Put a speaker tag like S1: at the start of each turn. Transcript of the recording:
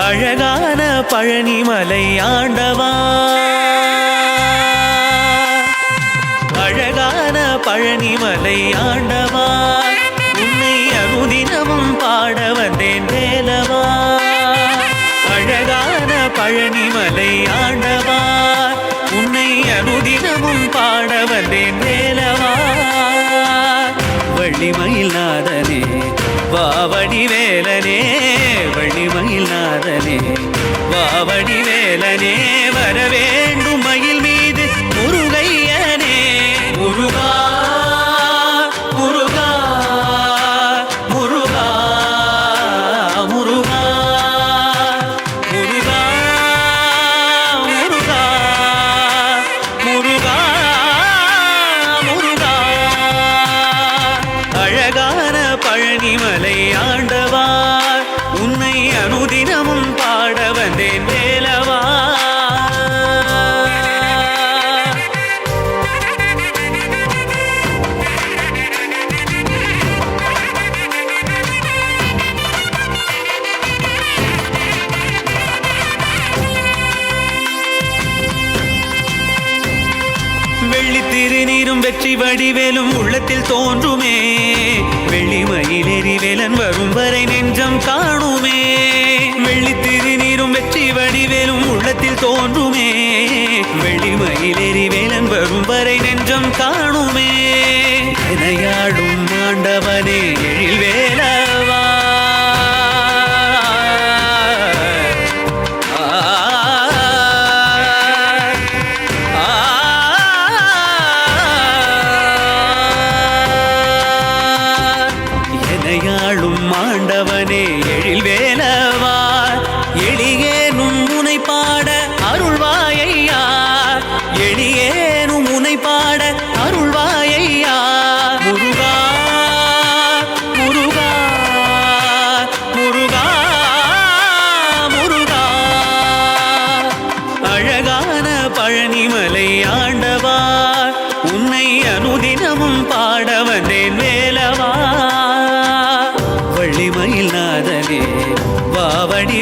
S1: அழகான பழனிமலை ஆண்டவா, அழகான பழனிமலை ஆண்டவா, உன்னை அனுதினமும் பாட வந்தேன் வேலவா. அழகான பழனிமலை ஆண்டவா, உன்னை அனுதினமும் பாட வந்தேன் வேலவா. வள்ளிமயில் நாதனே வாவடி வேலனே, வள்ளிமயில் நாதனே வாவடி வேலனே, வர வேண்டும் மயில் மீது முருகையனே. முருகா முருகா முருகா முருகா முருகா முருகா முருகா முருகா. அழகான பழனிமலை ஆண்டவா, உன்னை அனுதினமும் பாட வந்தேன் வேலவா. வெள்ளி திருநீரும் வெற்றி வடிவேலும் உள்ளத்தில் தோன்றுமே, வெள்ளிமயிலேறி வேலன் வரும் வரை நெஞ்சம் காணுமே. வெள்ளி திருநீரும் வெற்றி வடிவேலும் உள்ளத்தில் தோன்றுமே, வெள்ளிமயிலேறி வேலன் வரும் வரை நெஞ்சம் காணுமே. எனையாடும் ஆண்டவனே எழில் வேலவா, எனையாளும் ஆண்டவனே எழில் வேலவா, எளியேனும் உனை பாட அருள்வாயையா, எளியேனும் உனை பாட அருள்வாயையா. முருகா முருகா முருகா முருகா. அழகான பழனிமலை ஆண்டவா, உன்னை அனுதினமும் பாட வந்தேன் வேலவா. வள்ளிமயில் நாதனே வாவடி